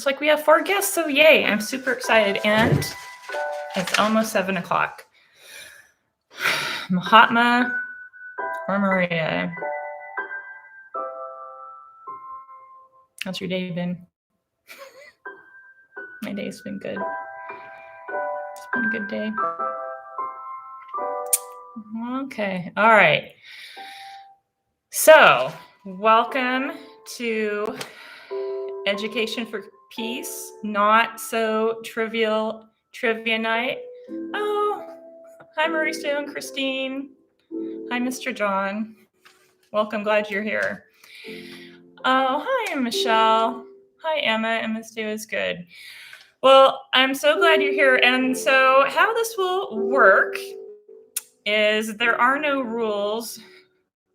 Looks like we have 4 guests, so yay, I'm super excited. And it's almost 7 o'clock. Mahatma or Maria? How's your day been? My day's been good. It's been a good day. Okay, all right. So, welcome to Education for Peace, not so trivial trivia night. Oh, hi Mauricio and Christine. Hi Mr. John. Welcome, glad you're here. Oh, hi Michelle. Hi Emma, Emma's day was good. Well, I'm so glad you're here. And so how this will work is there are no rules.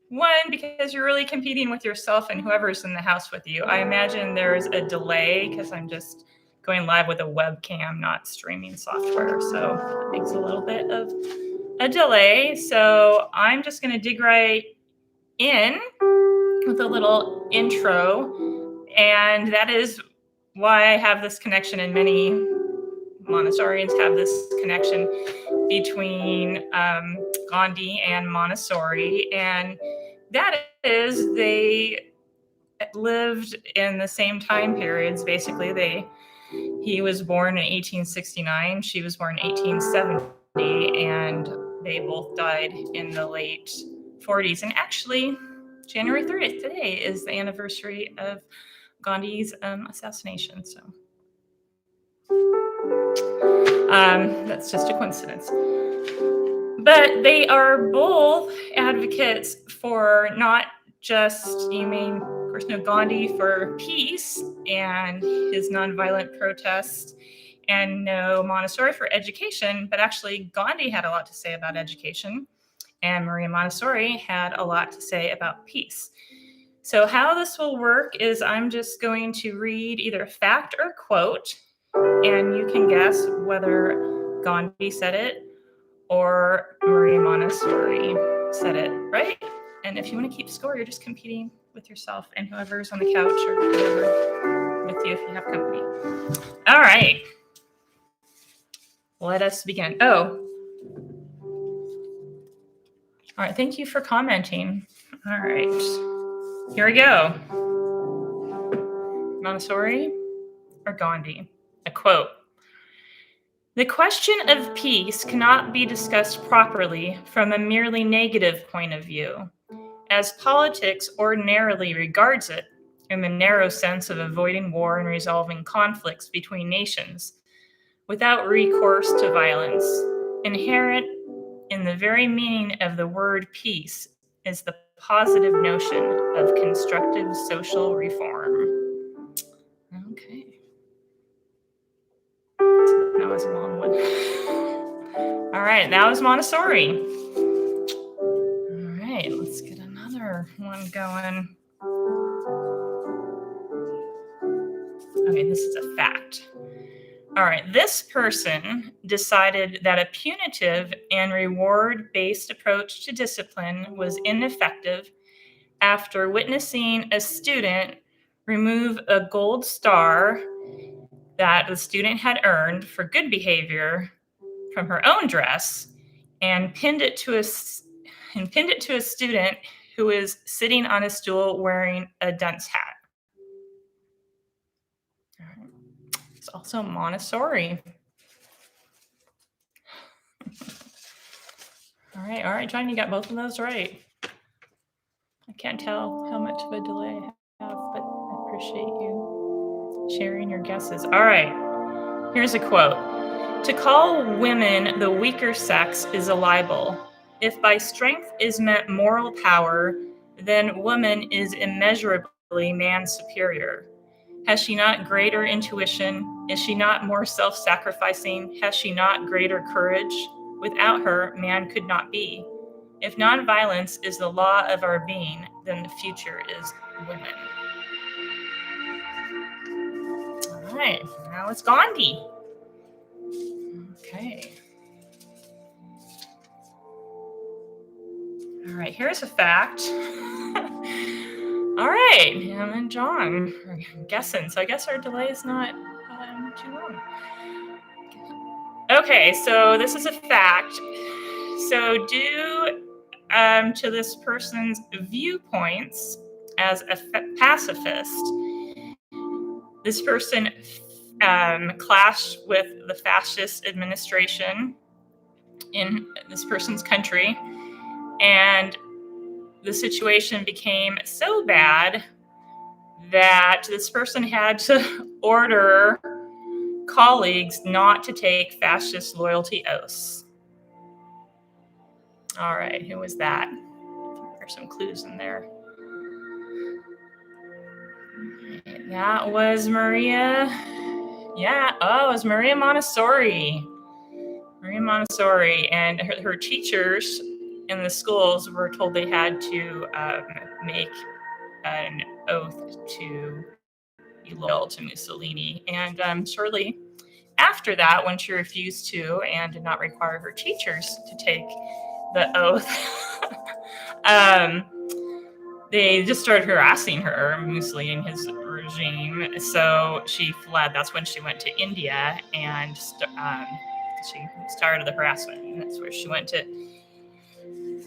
One, because you're really competing with yourself and whoever's in the house with you. I imagine there's a delay because I'm just going live with a webcam, not streaming software. So it makes a little bit of a delay. So I'm just going to dig right in with a little intro. And that is why I have this connection, and many Montessorians have this connection between Gandhi and Montessori. And that is, they lived in the same time periods. Basically, he was born in 1869, she was born in 1870, and they both died in the late 40s. And actually, January 30th today is the anniversary of Gandhi's assassination. So that's just a coincidence. But they are both advocates for not just, you may, of course, know Gandhi for peace and his nonviolent protest, and know Montessori for education, but actually Gandhi had a lot to say about education, and Maria Montessori had a lot to say about peace. So how this will work is I'm just going to read either a fact or quote, and you can guess whether Gandhi said it or Maria Montessori said it, right? And if you want to keep score, you're just competing with yourself and whoever's on the couch or whoever with you if you have company. All right. Let us begin. Oh. All right. Thank you for commenting. All right. Here we go. Montessori or Gandhi? A quote. The question of peace cannot be discussed properly from a merely negative point of view, as politics ordinarily regards it in the narrow sense of avoiding war and resolving conflicts between nations without recourse to violence. Inherent in the very meaning of the word peace is the positive notion of constructive social reform. Okay. That was a long one. All right, that was Montessori. All right, let's get another one going. Okay, this is a fact. All right, this person decided that a punitive and reward-based approach to discipline was ineffective after witnessing a student remove a gold star that the student had earned for good behavior from her own dress and pinned it to a student who is sitting on a stool wearing a dunce hat. It's also Montessori. All right, John, you got both of those right. I can't tell how much of a delay I have, but I appreciate you sharing your guesses. All right, here's a quote. To call women the weaker sex is a libel. If by strength is meant moral power, then woman is immeasurably man's superior. Has she not greater intuition? Is she not more self-sacrificing? Has she not greater courage? Without her, man could not be. If nonviolence is the law of our being, then the future is women. All right, now it's Gandhi. Okay. All right, here's a fact. All right, Hannah and John are guessing. So I guess our delay is not too long. Okay, so this is a fact. So due to this person's viewpoints as a pacifist, this person clashed with the fascist administration in this person's country, and the situation became so bad that this person had to order colleagues not to take fascist loyalty oaths. All right, who was that? There's some clues in there. That was Maria. Yeah, it was Maria Montessori. Maria Montessori, and her teachers in the schools were told they had to make an oath to be loyal to Mussolini. And shortly after that, when she refused to and did not require her teachers to take the oath, they just started harassing her, Mussolini and his regime. So she fled. That's when she went to India, and she started the harassment. And that's where she went to.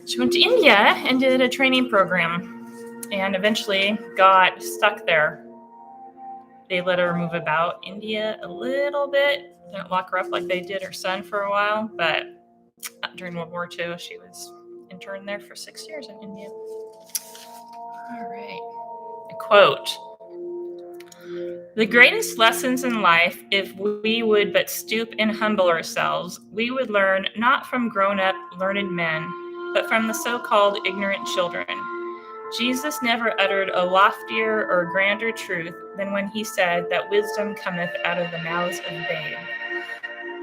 She went to India and did a training program, and eventually got stuck there. They let her move about India a little bit. Didn't lock her up like they did her son for a while, but during World War II, she was interned there for 6 years in India. All right. A quote. The greatest lessons in life, if we would but stoop and humble ourselves, we would learn not from grown-up learned men, but from the so-called ignorant children. Jesus never uttered a loftier or grander truth than when he said that wisdom cometh out of the mouths of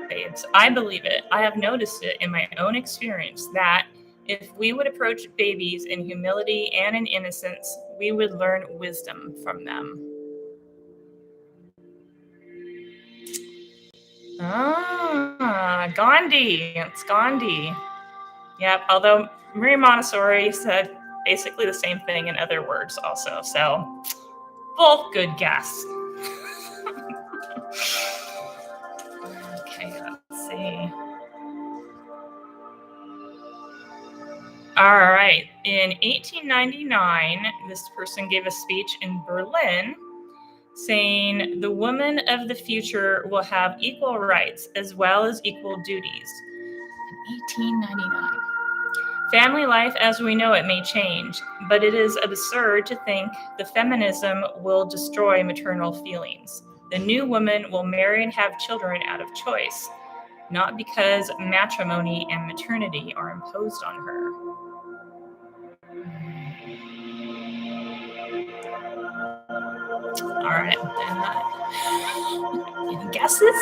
babes. I believe it. I have noticed it in my own experience that if we would approach babies in humility and in innocence, we would learn wisdom from them. Gandhi. It's Gandhi. Yep. Although Maria Montessori said basically the same thing in other words also. So both good guess. Okay, let's see. All right. In 1899, this person gave a speech in Berlin saying the woman of the future will have equal rights as well as equal duties. In 1899. Family life as we know it may change, but it is absurd to think the feminism will destroy maternal feelings. The new woman will marry and have children out of choice, not because matrimony and maternity are imposed on her. All right. Any guesses?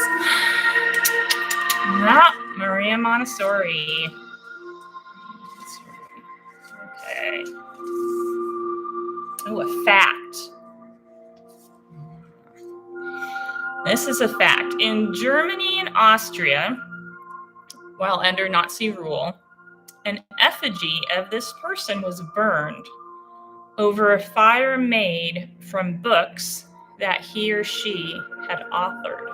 No, Maria Montessori. Okay. Oh, a fact. This is a fact. In Germany and Austria, while under Nazi rule, an effigy of this person was burned over a fire made from books that he or she had authored.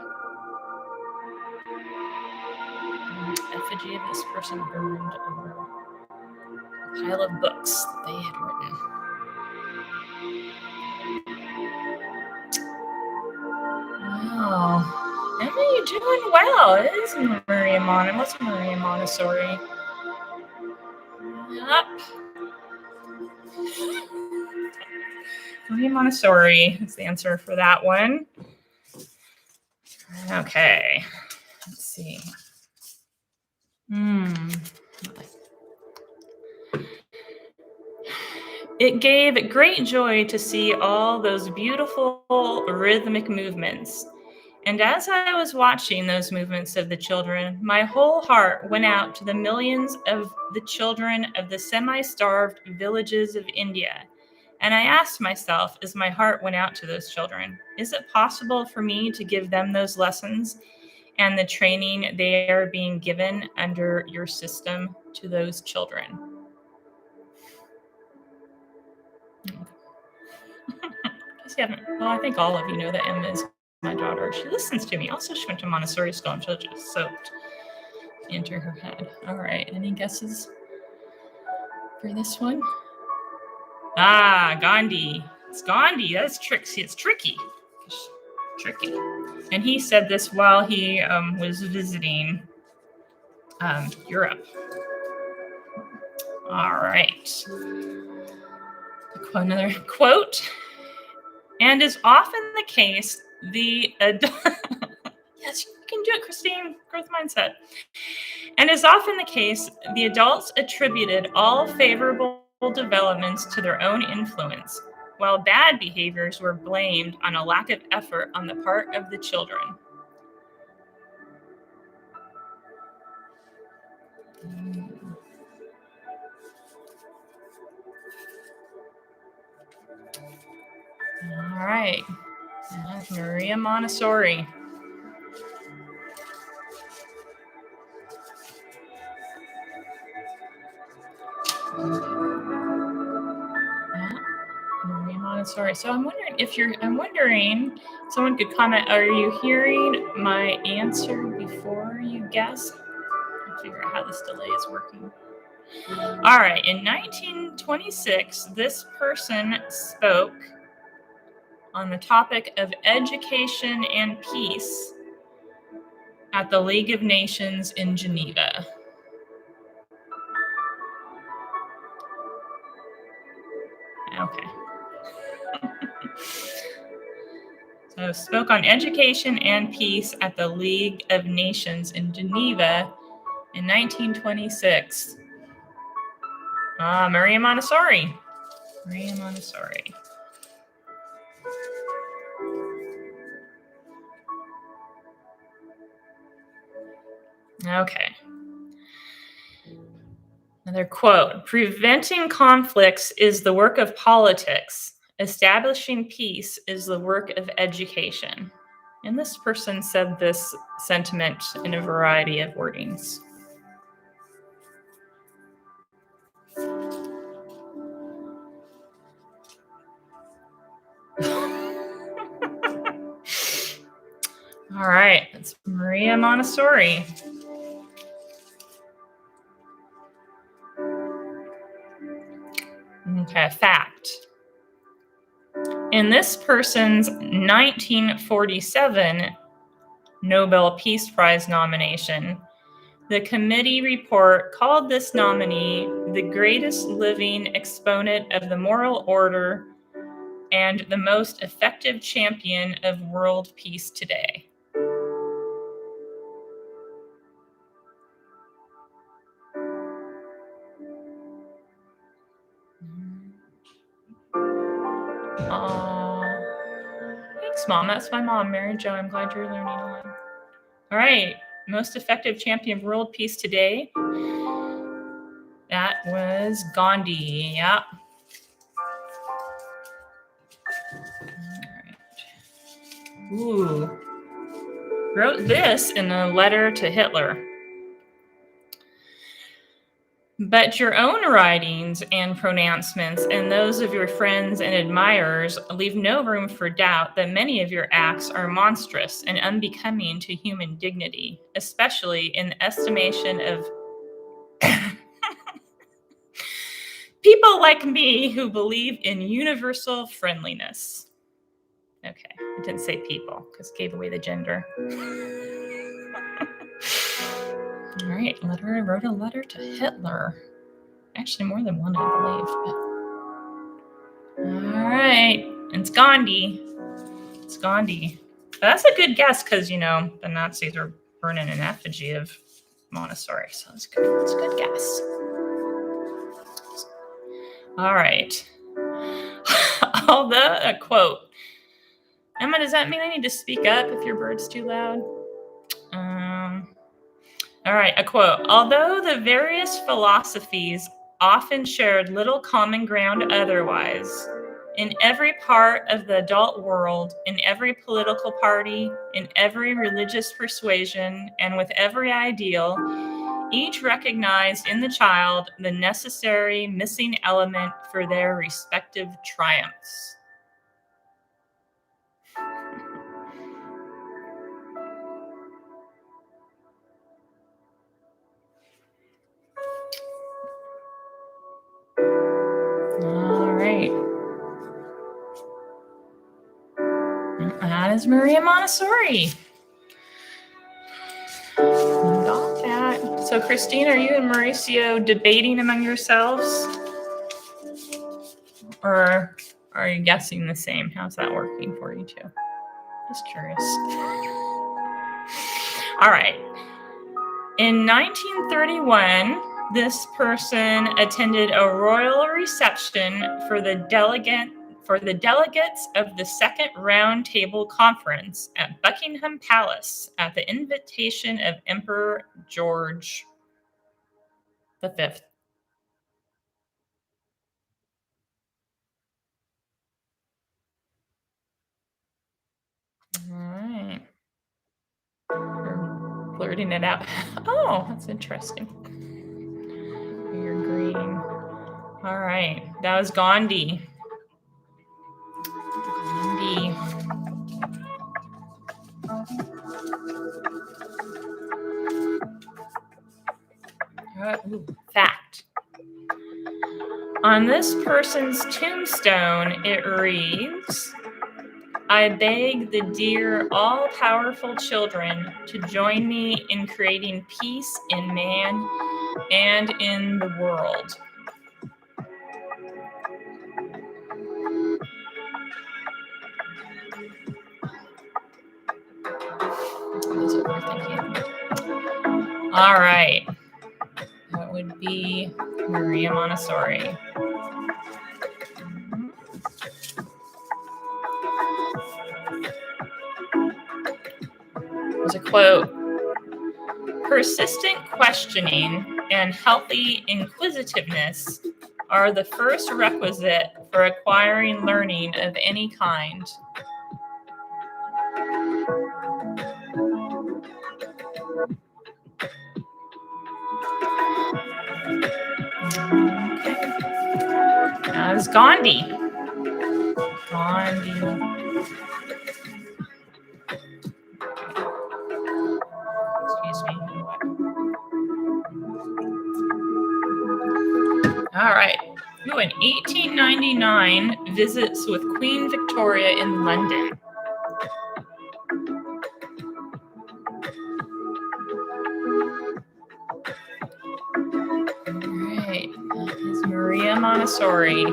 Effigy of this person burned over a pile of books that they had written. Wow. Emma, you're doing well. It is Maria Montessori. What's Maria Montessori? Yep. Maria Montessori is the answer for that one. Okay. Let's see. It gave great joy to see all those beautiful rhythmic movements. And as I was watching those movements of the children, my whole heart went out to the millions of the children of the semi-starved villages of India. And I asked myself, as my heart went out to those children, is it possible for me to give them those lessons and the training they are being given under your system to those children? Guess you haven't. Well, I think all of you know that Emma is my daughter. She listens to me. Also, she went to Montessori school and she'll just soaked into her head. All right. Any guesses for this one? Gandhi. It's Gandhi. That's tricky. It's tricky. It's tricky. And he said this while he was visiting Europe. All right. Another quote. And is often the case, the adult. Yes, you can do it, Christine. Growth mindset. And is often the case, the adults attributed all favorable developments to their own influence, while bad behaviors were blamed on a lack of effort on the part of the children. All right. That's Maria Montessori. Maria Montessori. So I'm wondering, someone could comment, are you hearing my answer before you guess? I'll figure out how this delay is working. All right. In 1926, this person spoke on the topic of education and peace at the League of Nations in Geneva. Okay. So spoke on education and peace at the League of Nations in Geneva in 1926. Maria Montessori. Maria Montessori. Okay. Another quote. Preventing conflicts is the work of politics. Establishing peace is the work of education. And this person said this sentiment in a variety of wordings. All right, it's Maria Montessori. Okay, fact. In this person's 1947 Nobel Peace Prize nomination, the committee report called this nominee the greatest living exponent of the moral order and the most effective champion of world peace today. Thanks, Mom. That's my mom, Mary Jo. I'm glad you're learning a lot. All right. Most effective champion of world peace today. That was Gandhi. Yeah. All right. Ooh. Wrote this in a letter to Hitler. But your own writings and pronouncements and those of your friends and admirers leave no room for doubt that many of your acts are monstrous and unbecoming to human dignity, especially in the estimation of people like me who believe in universal friendliness. Okay, I didn't say people because it gave away the gender. All right, I wrote a letter to Hitler. Actually, more than one, I believe. But... All right, it's Gandhi. It's Gandhi. But that's a good guess because, the Nazis are burning an effigy of Montessori. So it's good. It's a good guess. All right. Although, a quote. Emma, does that mean I need to speak up if your bird's too loud? All right, a quote. Although the various philosophies often shared little common ground otherwise, in every part of the adult world, in every political party, in every religious persuasion, and with every ideal, each recognized in the child the necessary missing element for their respective triumphs. That is Maria Montessori. Got that. So, Christine, are you and Mauricio debating among yourselves? Or are you guessing the same? How's that working for you two? Just curious. All right. In 1931, this person attended a royal reception for the delegates of the Second Round Table Conference at Buckingham Palace at the invitation of Emperor George V. All right. You're blurting it out. Oh, that's interesting. You're green. All right. That was Gandhi. Gandhi. Ooh, fact. On this person's tombstone, it reads, I beg the dear all-powerful children to join me in creating peace in man and in the world. That's what we're thinking. All right. That would be Maria Montessori. There's a quote. Persistent questioning and healthy inquisitiveness are the first requisite for acquiring learning of any kind. That was Gandhi. Excuse me. All right. Ooh, in 1899, visits with Queen Victoria in London. All right. That is Maria Montessori.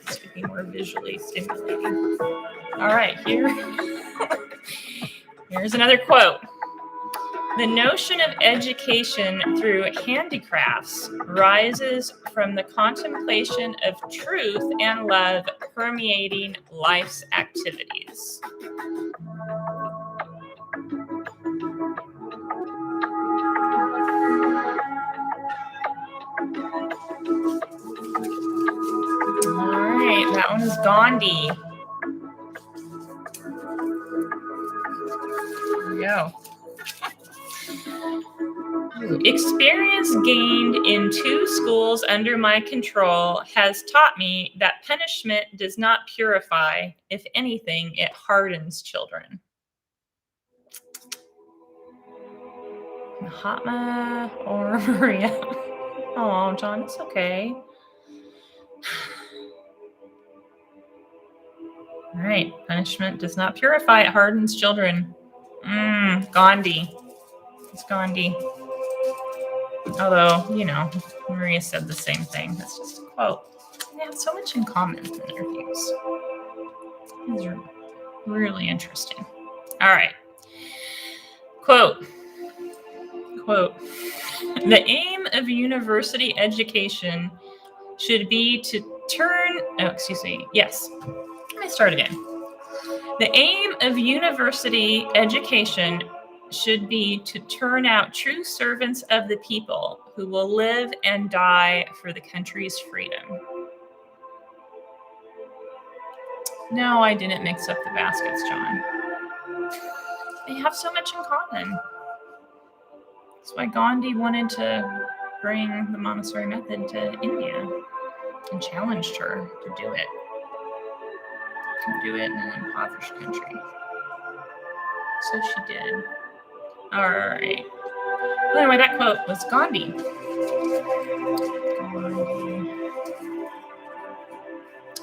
This would be more visually stimulating. All right, here's another quote. The notion of education through handicrafts rises from the contemplation of truth and love permeating life's activities. All right, that one is Gandhi. Here we go. Experience gained in 2 schools under my control has taught me that punishment does not purify. If anything, it hardens children. Mahatma or Maria? Oh, John, it's okay. All right. Punishment does not purify. It hardens children. Gandhi. It's Gandhi. Although, Maria said the same thing. That's just a quote. They have so much in common in their views. These are really interesting. All right. Quote. The aim of university education should be to turn... Oh, excuse me. Yes. Let me start again. The aim of university education should be to turn out true servants of the people who will live and die for the country's freedom. No, I didn't mix up the baskets, John. They have so much in common. That's why Gandhi wanted to bring the Montessori method to India and challenged her to do it. Do it in an impoverished country. So she did. All right. Well, anyway, that quote was Gandhi.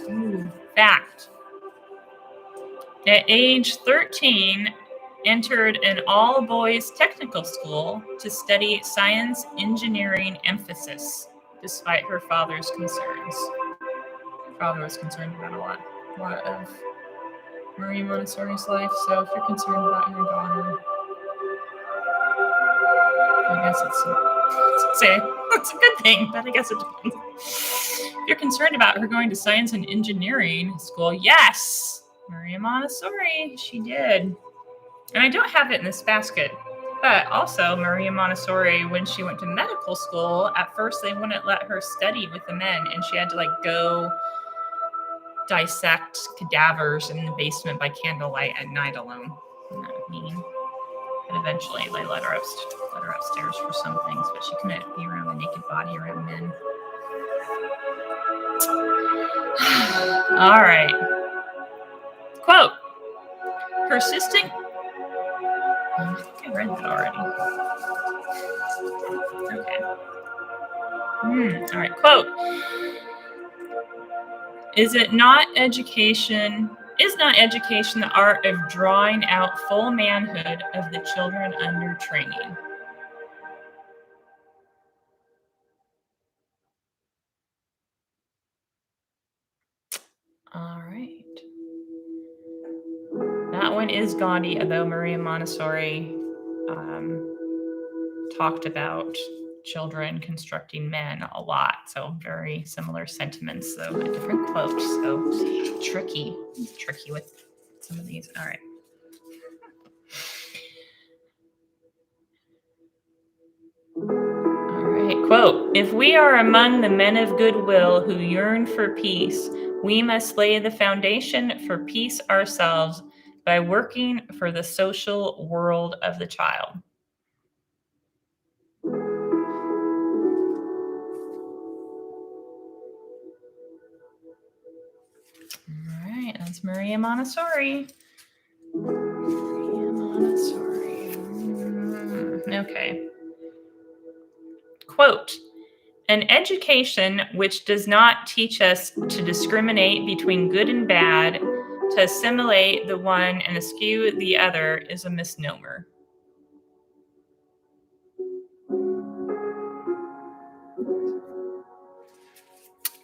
Ooh. Fact. At age 13, entered an all-boys technical school to study science engineering emphasis, despite her father's concerns. Her father was concerned about a lot of Maria Montessori's life, so if you're concerned about your daughter, I guess it's a good thing, but I guess it depends. If you're concerned about her going to science and engineering school, yes, Maria Montessori, she did. And I don't have it in this basket, but also Maria Montessori, when she went to medical school, at first they wouldn't let her study with the men, and she had to go dissect cadavers in the basement by candlelight at night alone. Isn't that mean? And eventually they let her upstairs for some things, but she couldn't be around a naked body around men. All right. Quote, persistent. I think I read that already. Okay. All right. Quote, is not education the art of drawing out full manhood of the children under training? All right. That one is Gandhi, although Maria Montessori talked about children constructing men a lot. So very similar sentiments, though a different quote. So tricky with some of these. All right. All right. Quote, if we are among the men of goodwill who yearn for peace, we must lay the foundation for peace ourselves by working for the social world of the child. All right, that's Maria Montessori. Okay. Quote, an education which does not teach us to discriminate between good and bad, to assimilate the one and eschew the other, is a misnomer.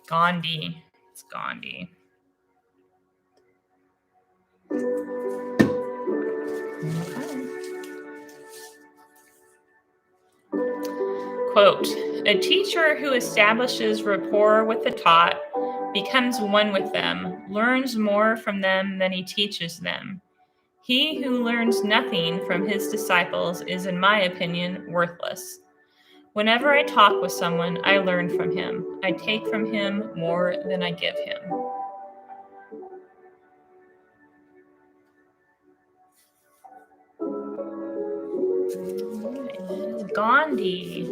Gandhi. It's Gandhi. Okay. Quote, a teacher who establishes rapport with the taught becomes one with them, learns more from them than he teaches them. He who learns nothing from his disciples is, in my opinion, worthless. Whenever I talk with someone, I learn from him. I take from him more than I give him. Gandhi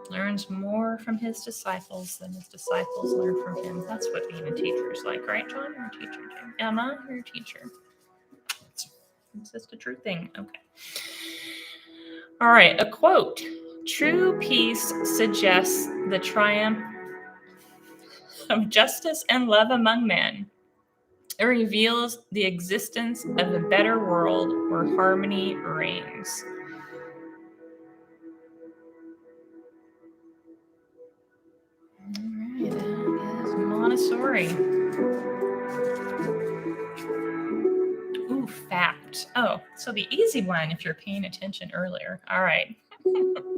learns more from his disciples than his disciples learn from him. That's what being a teacher is like, right, John? You're a teacher too. Emma, you're a teacher. It's just a true thing. Okay. All right, a quote. True peace suggests the triumph of justice and love among men. It reveals the existence of a better world where harmony reigns. All right, that is Montessori. Ooh, fact. Oh, so the easy one if you're paying attention earlier. All right.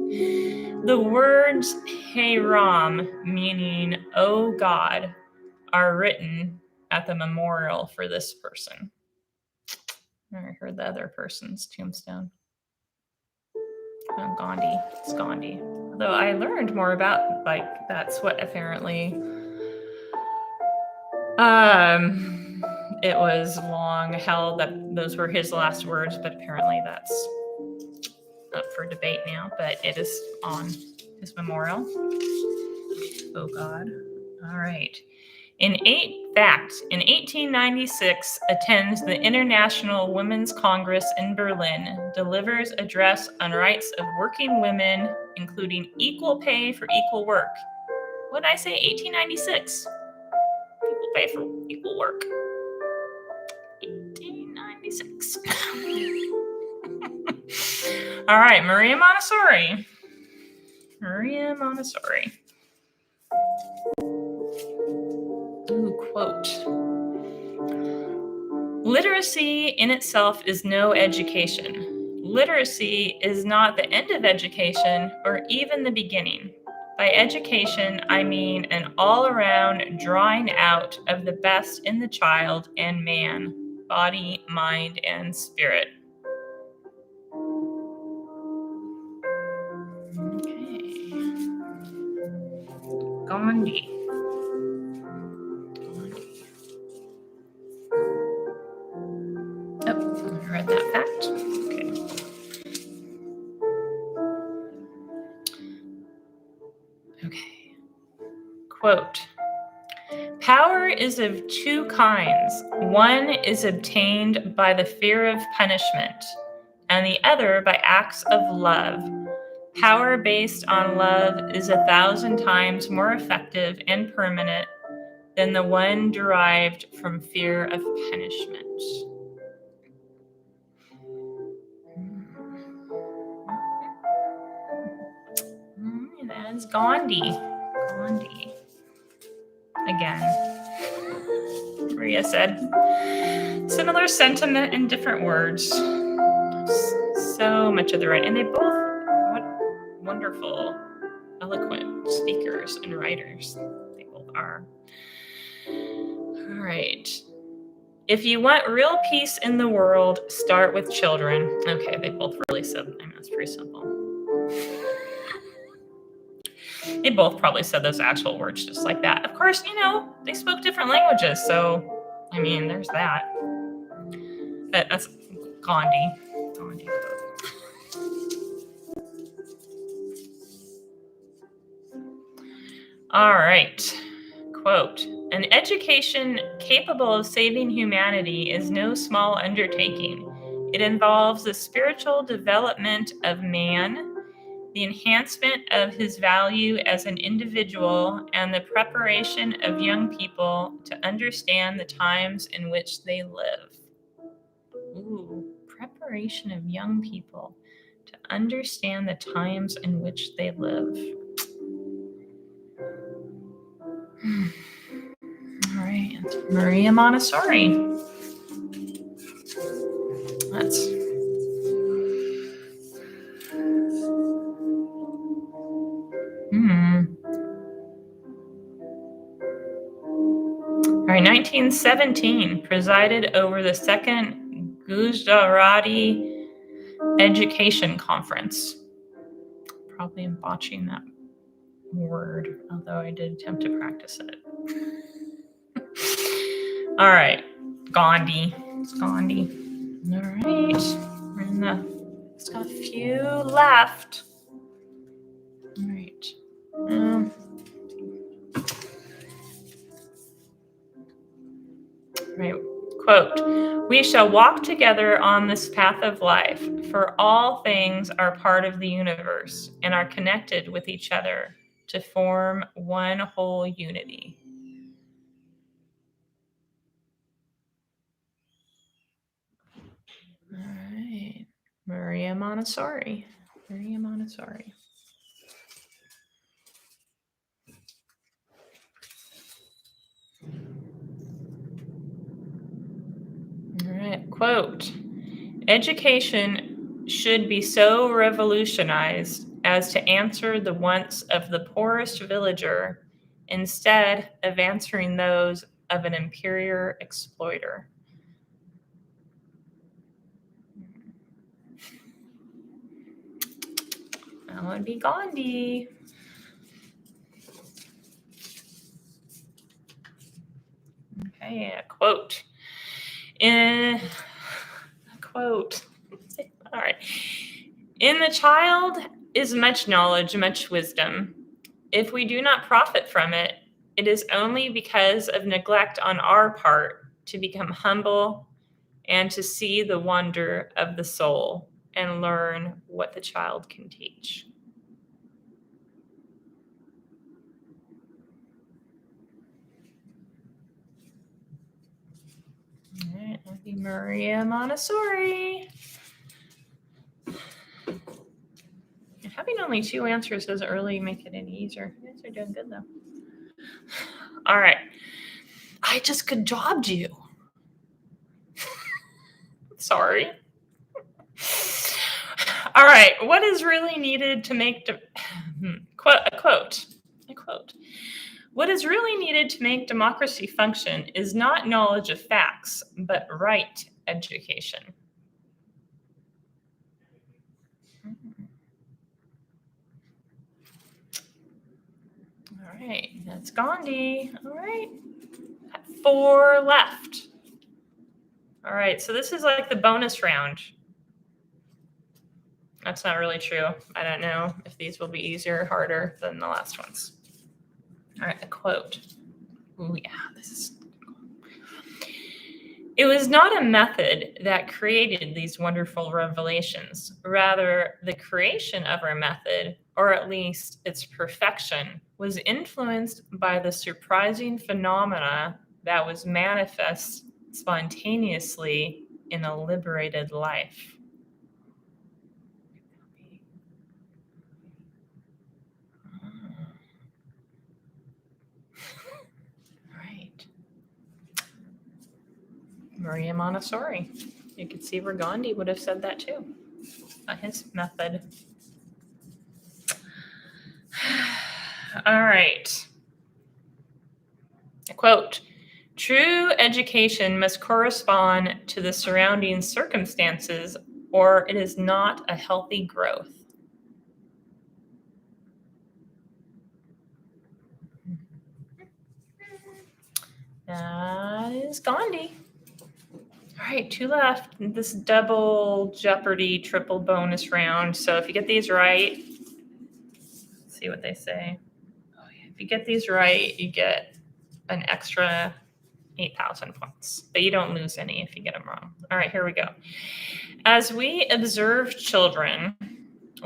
The words Hey Ram, meaning oh God, are written at the memorial for this person. I heard the other person's tombstone. Oh, Gandhi. It's Gandhi. Though I learned more about, that's what apparently it was long held that those were his last words, but apparently that's up for debate now, but it is on his memorial. Oh God. All right. In 1896, attends the International Women's Congress in Berlin, delivers address on rights of working women, including equal pay for equal work. What did I say? 1896. People pay for equal work. 1896. All right, Maria Montessori. Maria Montessori. Ooh, quote. Literacy in itself is no education. Literacy is not the end of education or even the beginning. By education, I mean an all-around drawing out of the best in the child and man, body, mind, and spirit. Okay. Gandhi. Oh, I read that fact. Okay. Okay. Quote. Power is of two kinds. One is obtained by the fear of punishment, and the other by acts of love. Power based on love is 1,000 times more effective and permanent than the one derived from fear of punishment. That is Gandhi. Gandhi. Again, Maria said, similar sentiment in different words. So much of the right. And they both, what wonderful, eloquent speakers and writers they both are. All right. If you want real peace in the world, start with children. Okay, they both really said, I mean, that's pretty simple. They both probably said those actual words just like that. Of course, they spoke different languages, so, I mean, there's that. That's Gandhi. Gandhi. All right. Quote, an education capable of saving humanity is no small undertaking. It involves the spiritual development of man, the enhancement of his value as an individual, and the preparation of young people to understand the times in which they live. Ooh, preparation of young people to understand the times in which they live. All right, Maria Montessori. That's All right, 1917, presided over the second Gujarati Education Conference. Probably am botching that word, although I did attempt to practice it. All right, Gandhi. It's Gandhi. All right, it's got a few left. All right. Right. Quote, we shall walk together on this path of life, for all things are part of the universe and are connected with each other to form one whole unity. All right. Maria Montessori. Maria Montessori. All right. Quote, education should be so revolutionized as to answer the wants of the poorest villager instead of answering those of an inferior exploiter. That would be Gandhi. Okay, quote. All right. In the child is much knowledge, much wisdom. If we do not profit from it, it is only because of neglect on our part to become humble and to see the wonder of the soul and learn what the child can teach. All right, happy Maria Montessori. Having only 2 answers doesn't really make it any easier. You guys are doing good, though. All right. I just good jobbed you. Sorry. All right. What is really needed to make a quote. What is really needed to make democracy function is not knowledge of facts, but right education. All right, that's Gandhi. All right, 4 left. All right, so this is like the bonus round. That's not really true. I don't know if these will be easier or harder than the last ones. All right, a quote. Oh, yeah, this is. It was not a method that created these wonderful revelations. Rather, the creation of our method, or at least its perfection, was influenced by the surprising phenomena that was manifest spontaneously in a liberated life. Right. Maria Montessori. You could see where Gandhi would have said that too. His method. All right. A quote. True education must correspond to the surrounding circumstances, or it is not a healthy growth. That is Gandhi. All right, 2 left. This double Jeopardy triple bonus round. So if you get these right, let's see what they say. Oh, yeah. If you get these right, you get an extra 8,000 points, but you don't lose any if you get them wrong. All right, here we go. As we observe children,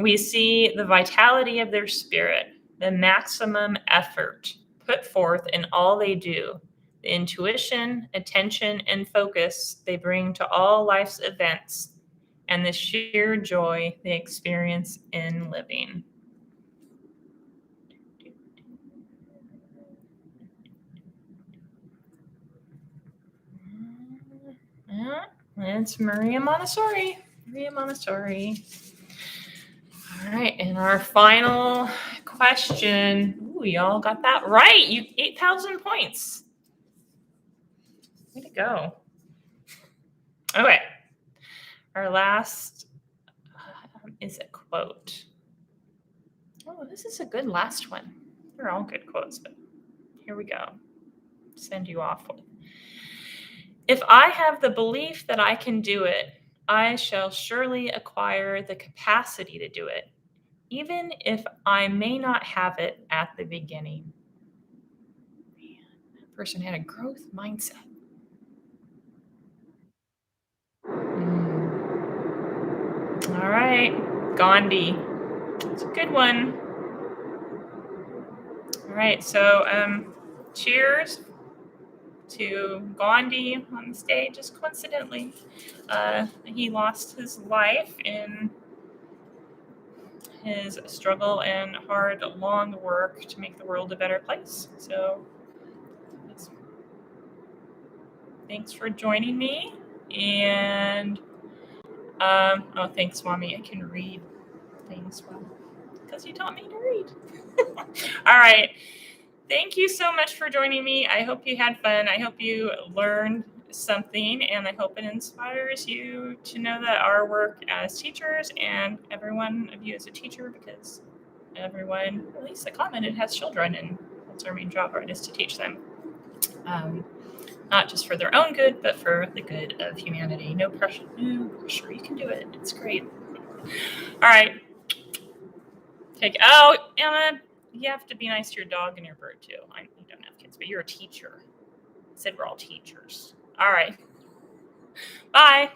we see the vitality of their spirit, the maximum effort put forth in all they do, the intuition, attention, and focus they bring to all life's events, and the sheer joy they experience in living. Yeah, it's Maria Montessori. Maria Montessori. All right, and our final question. Ooh, y'all got that right. You 8,000 points. Way to go. Okay. Our last is a quote. Oh, this is a good last one. They're all good quotes, but here we go. Send you off with. If I have the belief that I can do it, I shall surely acquire the capacity to do it, even if I may not have it at the beginning. Man, that person had a growth mindset. All right, Gandhi. It's a good one. All right, so cheers to Gandhi on the stage. Just coincidentally, he lost his life in his struggle and hard, long work to make the world a better place. So thanks for joining me. And oh, thanks, Swami. I can read things well because you taught me to read. All right. Thank you so much for joining me. I hope you had fun. I hope you learned something, and I hope it inspires you to know that our work as teachers, and every one of you as a teacher, because everyone, at least that commented, has children, and that's our main job, right, is to teach them. Not just for their own good, but for the good of humanity. No pressure. No pressure. You can do it. It's great. All right. Oh, Emma, you have to be nice to your dog and your bird too. You don't have kids, but you're a teacher. I said we're all teachers. All right. Bye.